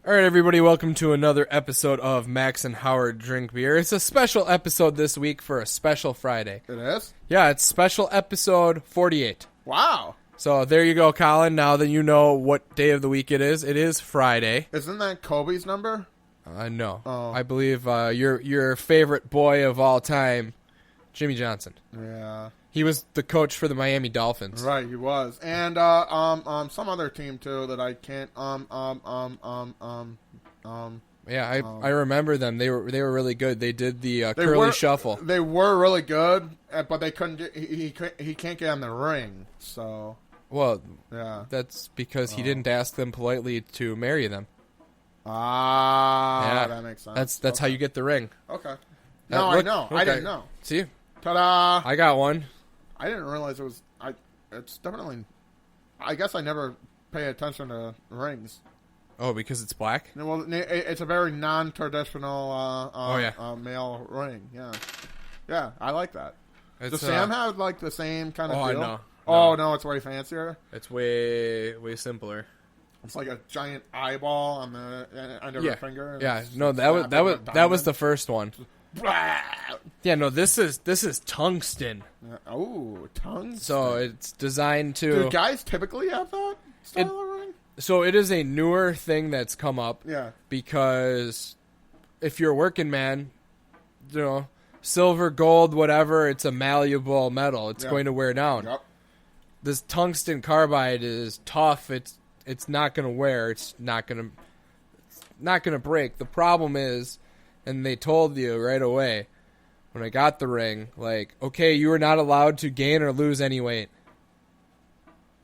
All right, everybody, welcome to another episode of Max and Howard Drink Beer. It's a special episode this week for a special Friday. It is? Yeah, it's special episode 48. Wow. So there you go, Colin. Now that you know what day of the week it is Friday. Isn't that Kobe's number? No. Oh. I believe your favorite boy of all time, Jimmy Johnson. Yeah. He was the coach for the Miami Dolphins. Right, he was. And some other team too that I can't Yeah, I remember them. They were really good. They did the curly shuffle. They were really good, but they couldn't. He can't get in the ring. So well, yeah, that's because he didn't ask them politely to marry them. Ah, yeah, that makes sense. That's how you get the ring. Okay. No, I know. Okay. I didn't know. See, ta-da! I got one. I didn't realize it was. It's definitely. I guess I never pay attention to rings. Oh, because it's black? Well, it's a very non-traditional male ring. Yeah, yeah, I like that. Does Sam have like the same kind of deal? No. Oh no, it's way fancier. It's way simpler. It's like a giant eyeball on the end of her finger. Yeah, no, that was the first one. Yeah, no, this is tungsten. Oh, tungsten. So it's designed to. Do guys typically have that style of ring? So it is a newer thing that's come up. Yeah. Because if you're a working man, you know, silver, gold, whatever, it's a malleable metal. It's going to wear down. Yep. This tungsten carbide is tough. It's not going to wear. It's not going to break. The problem is, and they told you right away when I got the ring, like, okay, you are not allowed to gain or lose any weight.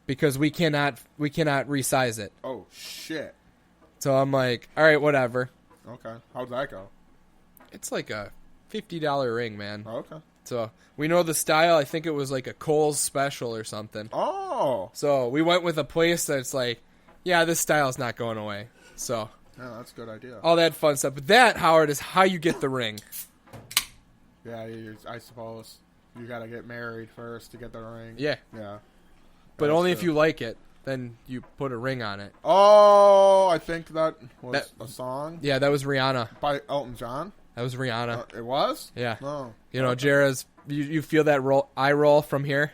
Because we cannot resize it. Oh shit! So I'm like, all right, whatever. Okay, how'd that go? It's like a $50 ring, man. Oh, okay. So we know the style. I think it was like a Kohl's special or something. Oh. So we went with a place that's like, yeah, this style's not going away. So. Yeah, that's a good idea. All that fun stuff. But that, Howard, is how you get the ring. Yeah, I suppose you got to get married first to get the ring. Yeah. Yeah. But only if you like it. Then you put a ring on it. Oh, I think that was a song. Yeah, that was Rihanna. By Elton John? That was Rihanna. It was? Yeah. Oh. You know, Jera's, you feel that eye roll from here?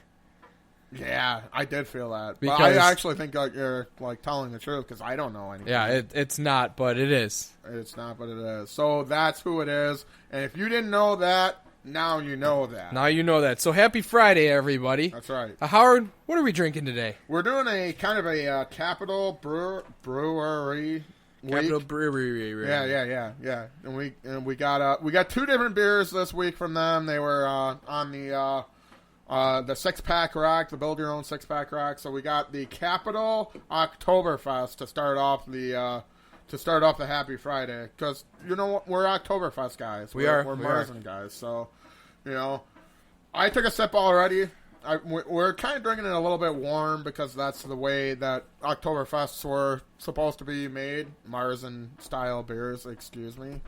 Yeah, I did feel that. Because, but I actually think you're like telling the truth because I don't know anything. Yeah, it's not, but it is. It's not, but it is. So that's who it is. And if you didn't know that, now you know that. Now you know that. So happy Friday, everybody. That's right. Howard, what are we drinking today? We're doing a kind of a Capital Brewery week. Capital Brewery. Yeah. And we got two different beers this week from them. They were on the 6-pack rack, the build your own 6-pack rack. So we got the Capital Oktoberfest to start off the Happy Friday, because you know we're Oktoberfest guys. We're Marzen guys. So, you know, I took a sip already. We're kind of drinking it a little bit warm because that's the way that Oktoberfests were supposed to be made. Marzen style beers, excuse me.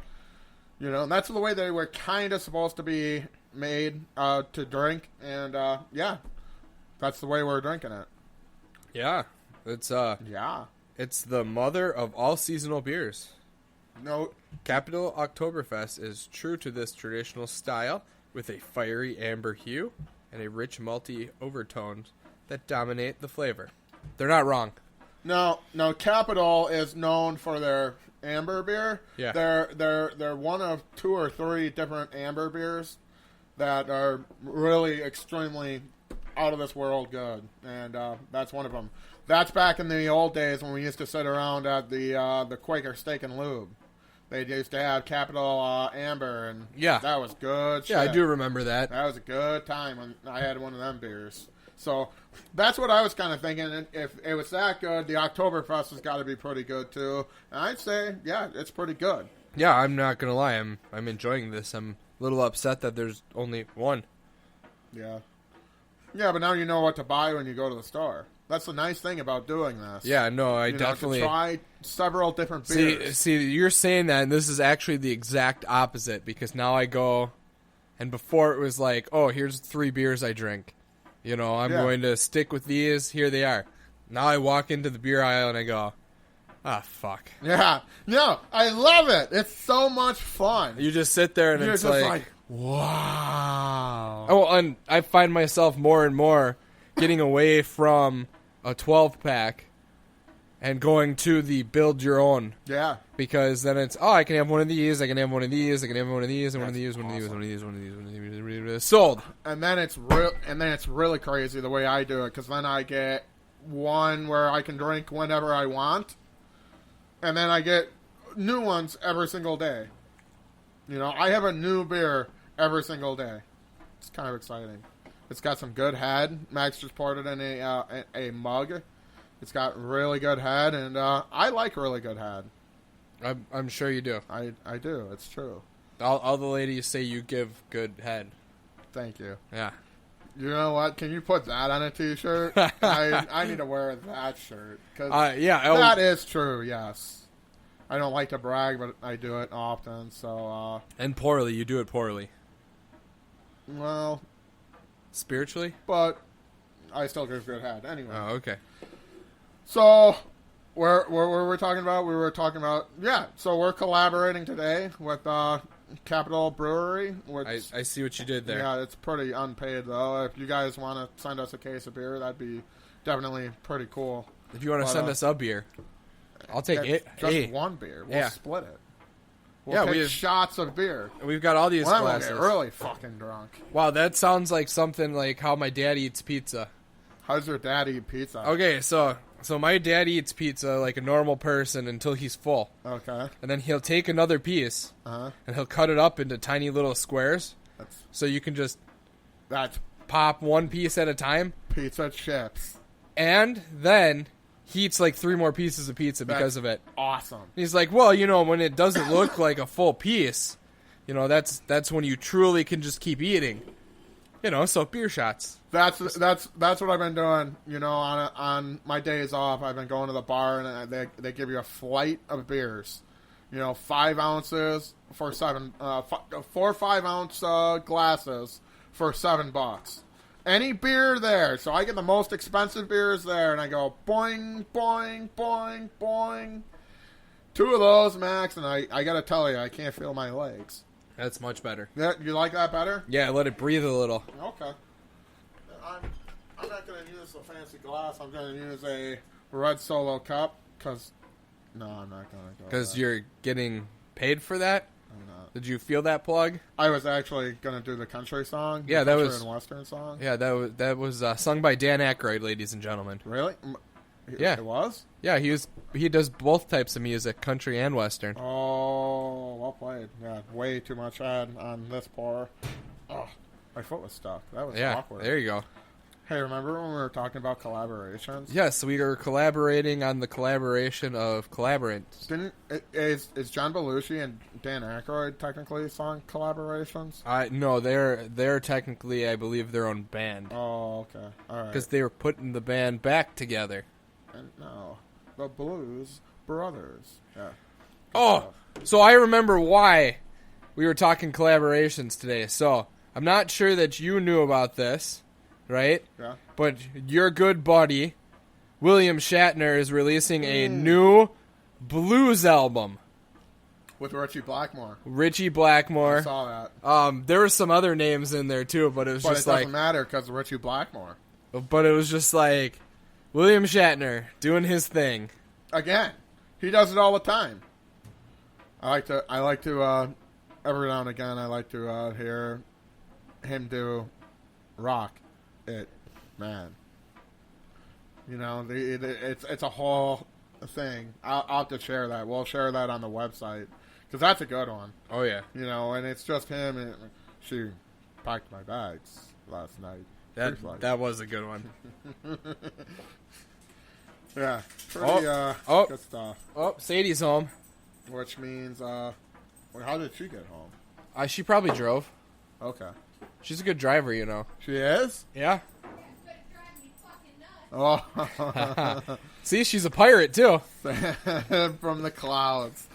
You know, and that's the way they were kind of supposed to be made to drink, and yeah, that's the way we're drinking it. Yeah, it's it's the mother of all seasonal beers. No, Capital Oktoberfest is true to this traditional style with a fiery amber hue and a rich malty overtones that dominate the flavor. They're not wrong. No, Capital is known for their amber beer. Yeah, they're one of 2 or 3 different amber beers that are really extremely out of this world good, and that's one of them. That's back in the old days when we used to sit around at the Quaker Steak and Lube. They used to have Capital Amber, and that was good shit. Yeah, I do remember that. That was a good time when I had one of them beers. So that's what I was kind of thinking. If it was that good, the Oktoberfest has got to be pretty good too. And I'd say, yeah, it's pretty good. Yeah, I'm not gonna lie. I'm enjoying this. I'm a little upset that there's only one. Yeah. Yeah, but now you know what to buy when you go to the store. That's the nice thing about doing this. Yeah, no, I definitely... to try several different beers. See, you're saying that, and this is actually the exact opposite, because now I go, and before it was like, oh, here's 3 beers I drink. You know, I'm going to stick with these. Here they are. Now I walk into the beer aisle and I go, Ah, fuck. Yeah. No, I love it. It's so much fun. You just sit there and You're it's just like, wow. oh, and I find myself more and more getting away from a 12-pack and going to the build your own. Yeah. Because then it's, I can have one of these, I can have one of these, I can have one of these, and one of That's these, one of these, awesome. one of these, one of these, one of these. Sold. And then it's really crazy the way I do it, because then I get one where I can drink whenever I want, and then I get new ones every single day. You know, I have a new beer every single day. It's kind of exciting. It's got some good head. Max just poured it in a mug. It's got really good head, and I like really good head. I'm sure you do. I do. It's true. All the ladies say you give good head. Thank you. Yeah. You know what? Can you put that on a T-shirt? I need to wear that shirt. Cause yeah. that is true, yes. I don't like to brag, but I do it often, so... and poorly. You do it poorly. Well... Spiritually? But I still give good head. Anyway. Oh, okay. So, where were we talking about? We were talking about... Yeah, so we're collaborating today with Capital Brewery. Which, I see what you did there. Yeah, it's pretty unpaid, though. If you guys want to send us a case of beer, that'd be definitely pretty cool. If you want to send us a beer, I'll take it. Just one beer. We'll split it. We'll take shots of beer. We've got all these glasses. I'm gonna get really fucking drunk. Wow, that sounds like something like how my dad eats pizza. How's your dad eat pizza? Okay, so my dad eats pizza like a normal person until he's full. Okay. And then he'll take another piece and he'll cut it up into tiny little squares. So you can just pop one piece at a time. Pizza chips. And then he eats like 3 more pieces of pizza because of it. Awesome. He's like, well, when it doesn't look like a full piece, that's when you truly can just keep eating. So beer shots. That's what I've been doing. On my days off, I've been going to the bar and they give you a flight of beers. 5 ounces for 7, 4 5-ounce glasses for $7. Any beer there. So I get the most expensive beers there, and I go boing, boing, boing, boing. 2 of those, Max, and I got to tell you, I can't feel my legs. That's much better. Yeah, you like that better? Yeah, let it breathe a little. Okay. I'm not going to use a fancy glass. I'm going to use a red Solo cup, because... No, I'm not going to go. Because you're getting paid for that? I'm not. Did you feel that plug? I was actually going to do the country song. Yeah, that was... and western song. Yeah, that was sung by Dan Aykroyd, ladies and gentlemen. Really? Yeah. It was? Yeah, he does both types of music, country and western. Oh, well played. Yeah, way too much ad on this pour. Oh, my foot was stuck. That was awkward. There you go. Hey, remember when we were talking about collaborations? Yes, we are collaborating on the collaboration of collaborants. Is John Belushi and Dan Aykroyd technically song collaborations? No, they're technically, I believe, their own band. Oh, okay. All right. Because they were putting the band back together. And no, the Blues Brothers. Yeah. Oh, so I remember why we were talking collaborations today. So I'm not sure that you knew about this, right? Yeah. But your good buddy, William Shatner, is releasing a new blues album. With Richie Blackmore. Richie Blackmore. I saw that. There were some other names in there too, but it was just like... But it doesn't matter because of Richie Blackmore. But it was just like William Shatner doing his thing. Again, he does it all the time. I like to every now and again I like to hear him do Rock It Man. It's a whole thing. I'll have to share that. We'll share that on the website because that's a good one. Oh yeah. And it's just him. And she packed my bags last night. That was a good one. Yeah, pretty good stuff. Oh, Sadie's home. Which means, how did she get home? She probably drove. Okay. She's a good driver, She is? Yeah. Oh. See, she's a pirate, too. From the clouds.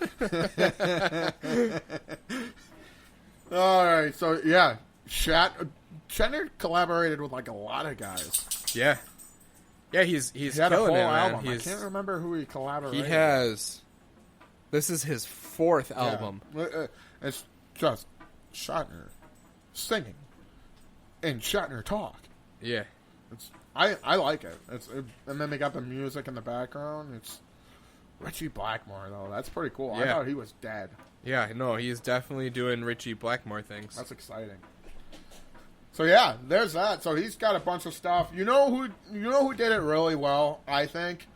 All right, so, yeah. Shatner collaborated with, a lot of guys. Yeah. Yeah, he's He had a killing whole it, man. album. I can't remember who he collaborated. He has. This is his 4th album. It's just Shatner singing and Shatner talk. Yeah. I like it. And then they got the music in the background. It's Richie Blackmore, though. That's pretty cool. Yeah. I thought he was dead. Yeah, no, he's definitely doing Richie Blackmore things. That's exciting. So yeah, there's that. So he's got a bunch of stuff. You know who did it really well, I think?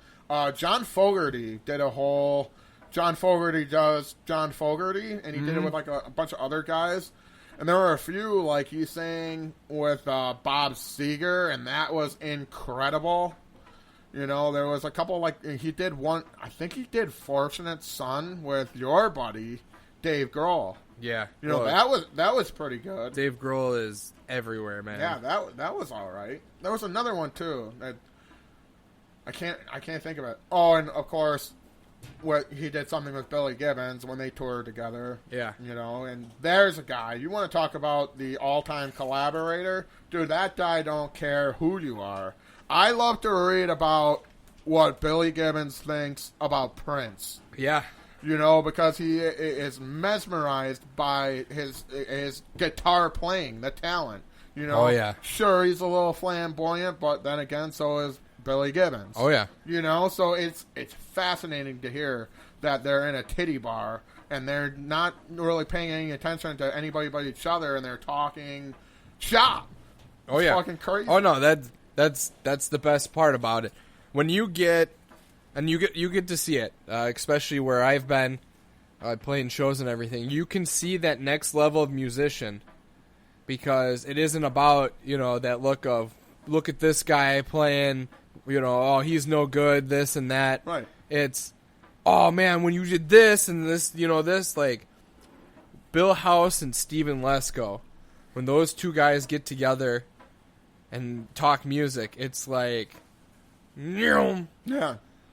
John Fogerty did a whole John Fogerty does John Fogerty, and he did it with like a bunch of other guys. And there were a few, like he sang with Bob Seger, and that was incredible. You know, there was a couple, like, he did one, I think he did Fortunate Son with your buddy, Dave Grohl. Yeah. You know, that was pretty good. Dave Grohl is everywhere, man. Yeah, that was all right. There was another one, too, that I can't think of it. Oh, and, of course, he did something with Billy Gibbons when they toured together. Yeah. You know, and there's a guy. You want to talk about the all-time collaborator? Dude, that guy don't care who you are. I love to read about what Billy Gibbons thinks about Prince. Yeah. You know, because he is mesmerized by his guitar playing, the talent. You know, oh, yeah. Sure, he's a little flamboyant, but then again, so is Billy Gibbons. Oh, yeah. You know, so it's fascinating to hear that they're in a titty bar and they're not really paying any attention to anybody but each other, and they're talking shop. Oh, it's yeah. fucking crazy. Oh, no, that's the best part about it. When you get to see it, especially where I've been playing shows and everything, you can see that next level of musician, because it isn't about, you know, that look at this guy playing, you know, oh, he's no good, this and that. Right. It's, oh, man, when you did this and this, you know, this, like, Bill House and Steven Lesko, when those two guys get together and talk music, it's like, yeah.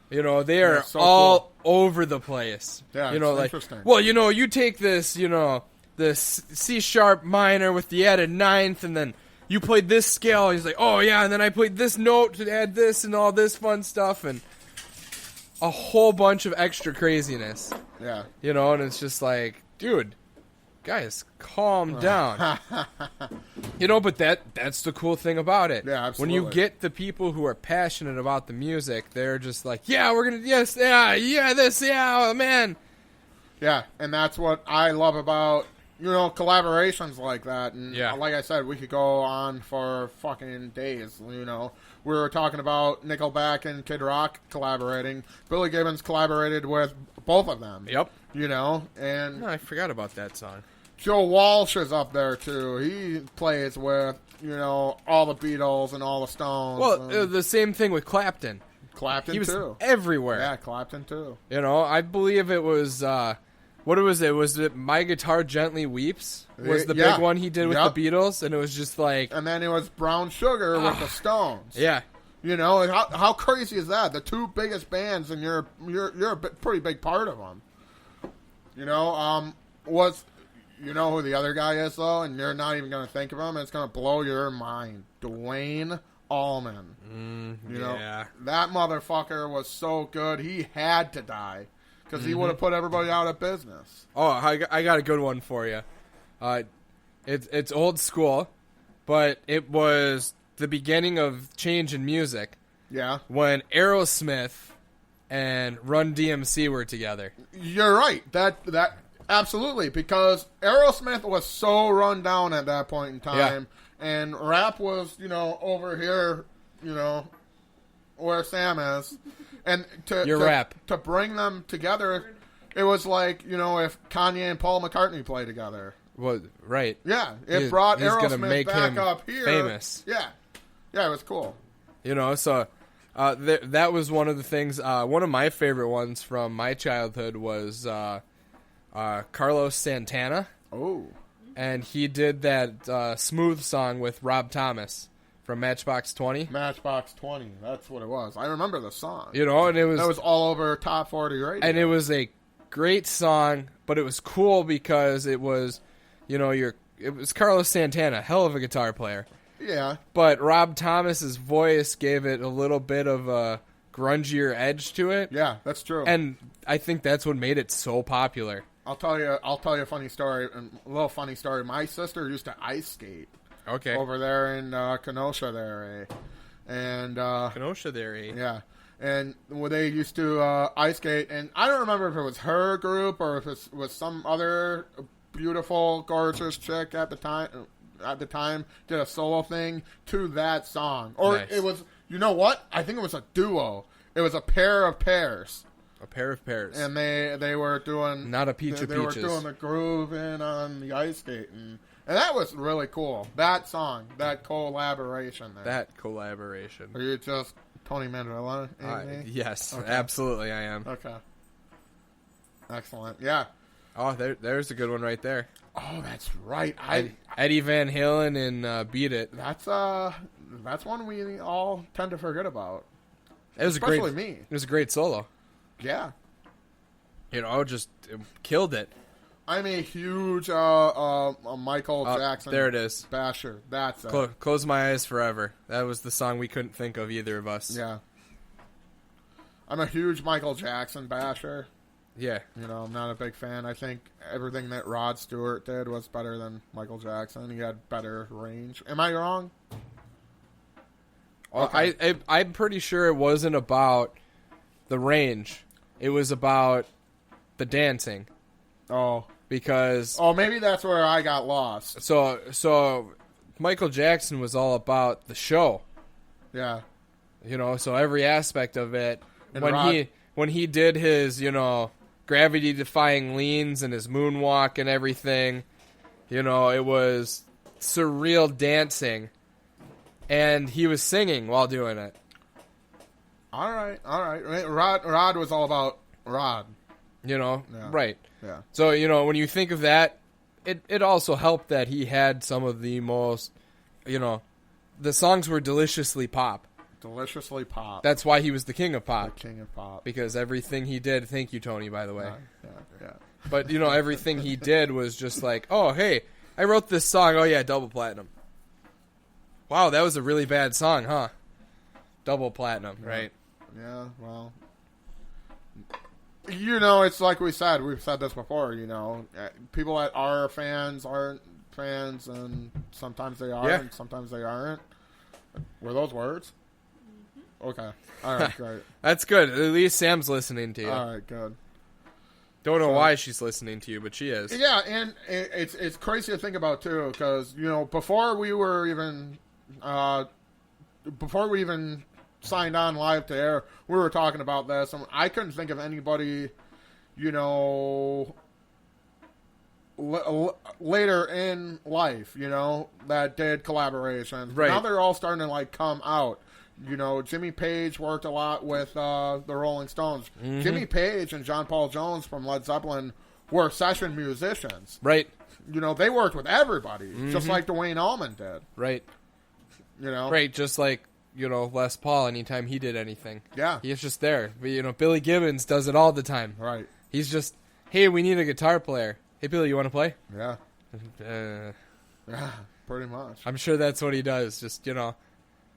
You know, they are so all over the place. Yeah, you know, it's like, interesting. well, you know, you take this, you know, the C sharp minor with the added ninth, and then you played this scale. He's like, oh yeah, and then I played this note to add this and all this fun stuff, and a whole bunch of extra craziness. Yeah. You know, and it's just like, dude, guys, calm down. You know, but that's the cool thing about it. Yeah, absolutely. When you get the people who are passionate about the music, they're just like, yeah, we're gonna, yes, yeah, this, yeah, oh, man. Yeah, and that's what I love about, you know, collaborations like that. And yeah. Like I said, we could go on for fucking days, you know. We were talking about Nickelback and Kid Rock collaborating. Billy Gibbons collaborated with both of them. Yep. You know, and No, I forgot about that song. Joe Walsh is up there, too. He plays with, you know, all the Beatles and all the Stones. Well, the same thing with Clapton. Clapton, He was too. everywhere. Yeah, Clapton, too. You know, I believe it was, what was it? Was it My Guitar Gently Weeps? Was the Yeah. big one he did with Yep. the Beatles? And it was just like... And then it was Brown Sugar with the Stones. Yeah. You know, and how crazy is that? The two biggest bands, and you're a pretty big part of them. You know, you know who the other guy is, though, and you're not even going to think of him, and it's going to blow your mind. Dwayne Allman. You know, that motherfucker was so good, he had to die, because he would have put everybody out of business. Oh, I got a good one for you. It's old school, but it was the beginning of change in music. Yeah. When Aerosmith and Run DMC were together. You're right. That absolutely, because Aerosmith was so run down at that point in time, and rap was, you know, over here, you know, where Sam is, and to bring them together, it was like, you know, if Kanye and Paul McCartney play together. Well, right. Yeah, it brought he's gonna Aerosmith make back him up here. famous. Yeah, it was cool. You know, so that was one of the things. One of my favorite ones from my childhood was Carlos Santana. Oh. And he did that Smooth song with Rob Thomas from Matchbox 20. Matchbox 20, that's what it was. I remember the song. You know, and that was all over Top 40 radio. And it was a great song, but it was cool because it was, you know, it was Carlos Santana, hell of a guitar player. Yeah. But Rob Thomas's voice gave it a little bit of a grungier edge to it. Yeah, that's true. And I think that's what made it so popular. I'll tell you a funny story, a little funny story. My sister used to ice skate. Okay. Over there in Kenosha there, and Kenosha there, yeah. And they used to ice skate, and I don't remember if it was her group or if it was some other beautiful, gorgeous chick at the time. Did a solo thing to that song, or nice. It was. You know what? I think it was a duo. It was a pair of pairs. A pair of pairs. And they were doing not a peach of peaches. They were doing the groove in on the ice skating. And that was really cool. That song, that collaboration there. That collaboration. Are you just Tony Mandela? Yes, okay. Absolutely I am. Okay. Excellent. Yeah. Oh, there's a good one right there. Oh, that's right. Eddie Van Halen and Beat It. That's one we all tend to forget about. It was especially me. It was a great solo. Yeah. Just killed it. I'm a huge Michael Jackson. There it is. Basher. That's it. Close My Eyes Forever. That was the song we couldn't think of, either of us. Yeah. I'm a huge Michael Jackson basher. Yeah. I'm not a big fan. I think everything that Rod Stewart did was better than Michael Jackson. He had better range. Am I wrong? Okay. I'm pretty sure it wasn't about the range. It was about the dancing. Oh. Because... Oh, maybe that's where I got lost. So Michael Jackson was all about the show. Yeah. So every aspect of it. And when he did his, gravity-defying leans and his moonwalk and everything, it was surreal dancing. And he was singing while doing it. All right. Rod was all about Rod. Yeah. Right. Yeah. So, when you think of that, it also helped that he had some of the most, the songs were deliciously pop. Deliciously pop. That's why he was the king of pop. The king of pop. Because everything he did, thank you, Tony, by the way. Yeah. But, everything he did was just like, oh, hey, I wrote this song. Oh, yeah, double platinum. Wow, that was a really bad song, huh? Double platinum, right? Yeah, well... it's like we've said this before, people that are fans aren't fans, and sometimes they are, and sometimes they aren't. Were those words? Mm-hmm. Okay. All right, great. That's good. At least Sam's listening to you. All right, good. Don't know why she's listening to you, but she is. Yeah, and it's crazy to think about, too, because, before we even signed on live to air, we were talking about this, and I couldn't think of anybody, later in life, that did collaborations. Right. Now they're all starting to, come out. Jimmy Page worked a lot with the Rolling Stones. Mm-hmm. Jimmy Page and John Paul Jones from Led Zeppelin were session musicians. Right. They worked with everybody, just like Dwayne Allman did. Right. Right, just like, Les Paul, anytime he did anything. Yeah. He's just there. But, Billy Gibbons does it all the time. Right. He's just, hey, we need a guitar player. Hey, Billy, you want to play? Yeah. Yeah, pretty much. I'm sure that's what he does. Just,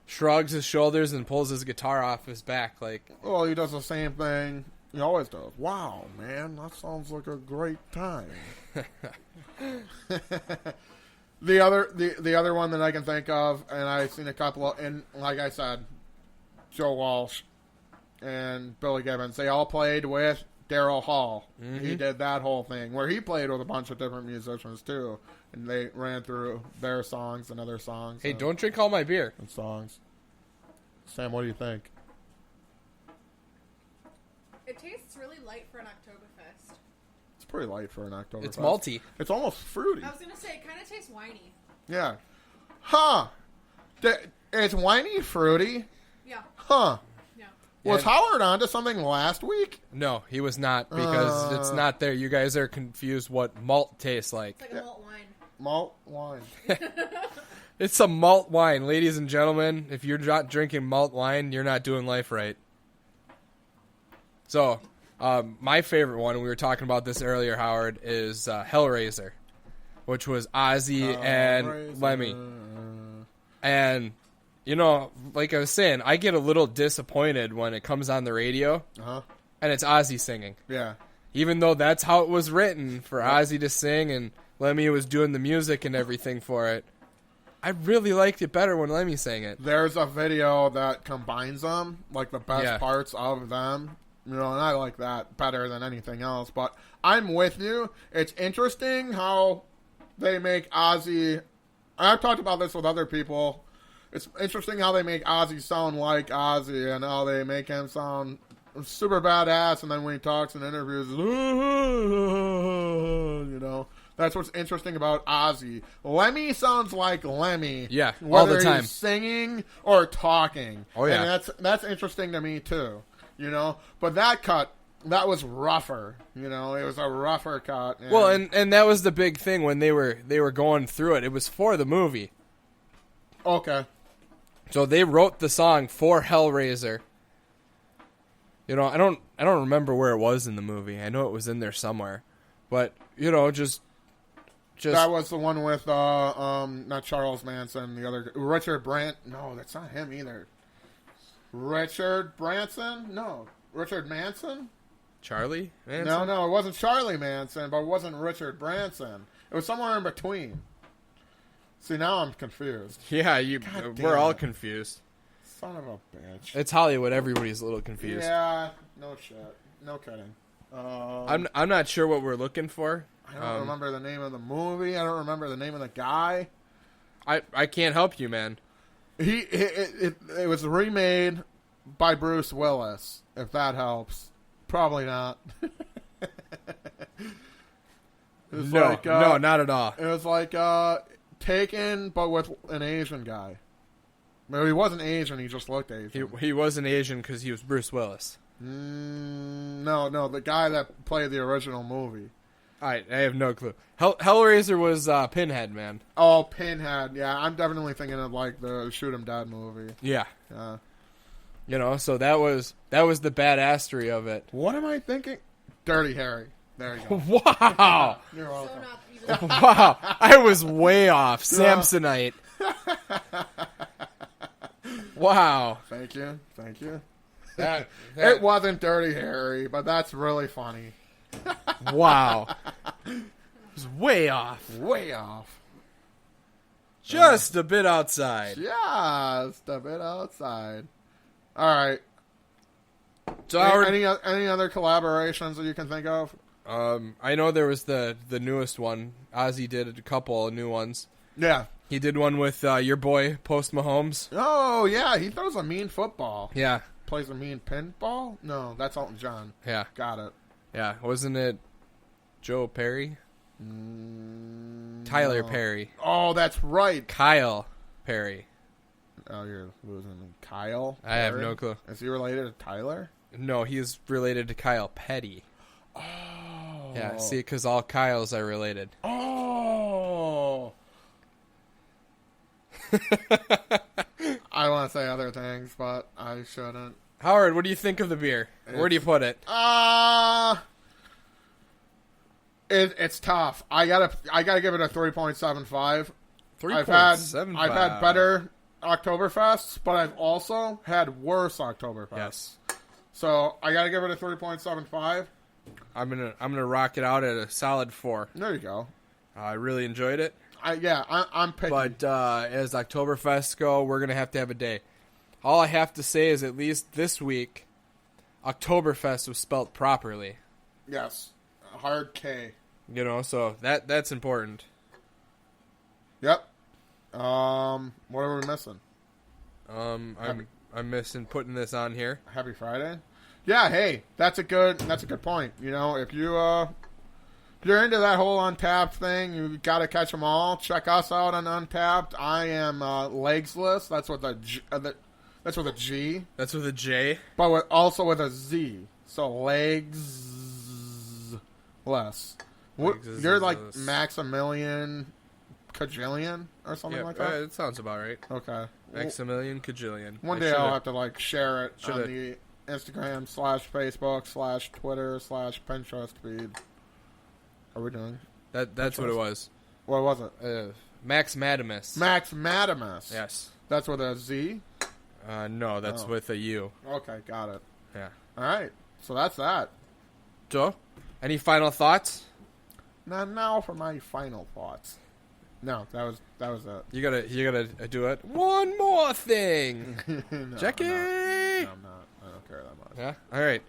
shrugs his shoulders and pulls his guitar off his back. Well, he does the same thing he always does. Wow, man, that sounds like a great time. The other one that I can think of, and I've seen a couple of, and like I said, Joe Walsh and Billy Gibbons, they all played with Daryl Hall. Mm-hmm. He did that whole thing, where he played with a bunch of different musicians, too, and they ran through their songs and other songs. Hey, don't drink all my beer. And songs. Sam, what do you think? It tastes really light for an Oktoberfest. It's pretty light for an Oktoberfest. It's malty. It's almost fruity. I was going to say, it kind of tastes winey. Yeah. Huh. It's winey, fruity? Yeah. Huh. Yeah. Was Howard onto something last week? No, he was not, because it's not there. You guys are confused what malt tastes like. It's like a malt wine. Malt wine. It's some malt wine. Ladies and gentlemen, if you're not drinking malt wine, you're not doing life right. So, my favorite one, we were talking about this earlier, Howard, is Hellraiser, which was Ozzy and Lemmy. And, you know, like I was saying, I get a little disappointed when it comes on the radio and it's Ozzy singing. Yeah. Even though that's how it was written for Ozzy to sing and Lemmy was doing the music and everything for it. I really liked it better when Lemmy sang it. There's a video that combines them, like the best parts of them. You know, and I like that better than anything else. But I'm with you. It's interesting how they make Ozzy... I've talked about this with other people. It's interesting how they make Ozzy sound like Ozzy and how they make him sound super badass, and then when he talks in interviews, you know, that's what's interesting about Ozzy. Lemmy sounds like Lemmy. Yeah, whether all the time. He's singing or talking. Oh, yeah. And that's interesting to me, too. You know? But that cut, that was rougher. You know? It was a rougher cut. Well, and that was the big thing when they were going through it. It was for the movie. Okay. So they wrote the song for Hellraiser. You know, I don't remember where it was in the movie. I know it was in there somewhere. But, you know, just that was the one with not Charles Manson, the other Richard Branson. No, that's not him either. Richard Branson? No. Richard Manson? Charlie Manson? No, it wasn't Charlie Manson, but it wasn't Richard Branson. It was somewhere in between. See, now I'm confused. Yeah, we're all confused. Son of a bitch. It's Hollywood. Everybody's a little confused. Yeah, no shit. No kidding. I'm not sure what we're looking for. I don't remember the name of the movie. I don't remember the name of the guy. I can't help you, man. It was remade by Bruce Willis, if that helps. Probably not. No, not at all. It was like Taken, but with an Asian guy. No, he wasn't Asian, he just looked Asian. He wasn't Asian because he was Bruce Willis. No, the guy that played the original movie. I have no clue. Hellraiser was Pinhead, man. Oh, Pinhead. Yeah, I'm definitely thinking of like the Shoot 'Em Dead movie. Yeah. You know, so that was the badassery of it. What am I thinking? Dirty Harry. There you go. Wow. You're welcome. So not even Wow. I was way off. Samsonite. Wow. Thank you. That It wasn't Dirty Harry, but that's really funny. wow. It was way off. Way off. Just a bit outside. Just a bit outside. All right. So Any other collaborations that you can think of? I know there was the newest one. Ozzy did a couple of new ones. Yeah. He did one with your boy, Post Mahomes. Oh, yeah. He throws a mean football. Yeah. Plays a mean pinball? No, that's Elton John. Yeah. Got it. Yeah. Wasn't it Joe Perry? Tyler Perry. Oh, that's right. Kyle Perry. Oh, you're losing Kyle? I have Perry? no clue. Is he related to Tyler? No, he's related to Kyle Petty. Oh. Yeah, see, because all Kyles are related. Oh. I want to say other things, but I shouldn't. Howard, what do you think of the beer? Where do you put it? It's tough. I gotta give it a 3.75. 3.75. I've had better Oktoberfests, but I've also had worse Oktoberfests. Yes. So I gotta give it a 3.75. I'm gonna rock it out at a solid 4. There you go. I really enjoyed it. I'm picky. But as Oktoberfests go, we're going to have a day. All I have to say is at least this week, Oktoberfest was spelt properly. Yes. A hard K. You know, so that's important. Yep. What are we missing? I'm missing putting this on here. Happy Friday? Yeah, hey, that's a good point. You know, if you're into that whole Untapped thing, you got to catch them all. Check us out on Untapped. I am Legsless. That's with a G. That's with a G. That's with a J. But also with a Z. So Legsless. You're like Maximilian Cajillion or something like that? It sounds about right. Okay. Maximilian Cajillion. One day I'll have to like share it on the Instagram / Facebook / Twitter / Pinterest feed. Are we doing? That's what it was. What was it? Max Madimus. Max Madimus. Yes. That's with a Z? No, that's with a U. Okay, got it. Yeah. All right. So that's that. So, any final thoughts? Now for my final thoughts. No, that was it. You gotta do it. One more thing. No, Jackie. I'm not. I don't care that much. Yeah. All right.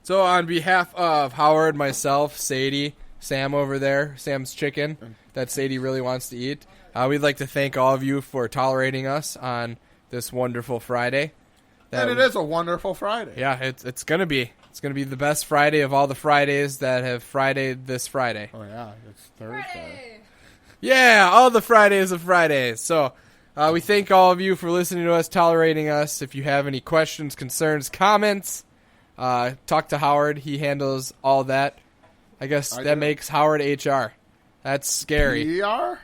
So on behalf of Howard, myself, Sadie, Sam over there, Sam's chicken that Sadie really wants to eat, we'd like to thank all of you for tolerating us on this wonderful Friday. And it is a wonderful Friday. Yeah, it's gonna be. It's gonna be the best Friday of all the Fridays that have Fridayed this Friday. Oh yeah, it's Thursday. Friday. Yeah, all the Fridays of Fridays. So we thank all of you for listening to us, tolerating us. If you have any questions, concerns, comments, talk to Howard. He handles all that. I guess that makes Howard HR. That's scary. PR?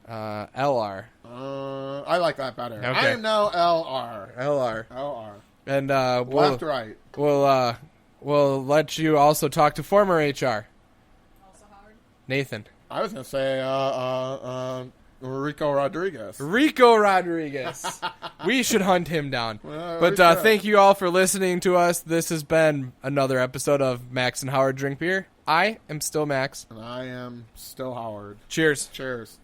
LR. I like that better. Okay. I am now LR. LR. LR. And Left, right. we'll let you also talk to former HR. Also Howard. Nathan. I was going to say Rico Rodriguez. Rico Rodriguez. We should hunt him down. Well, But we should. thank you all for listening to us. This has been another episode of Max and Howard Drink Beer. I am still Max. And I am still Howard. Cheers. Cheers.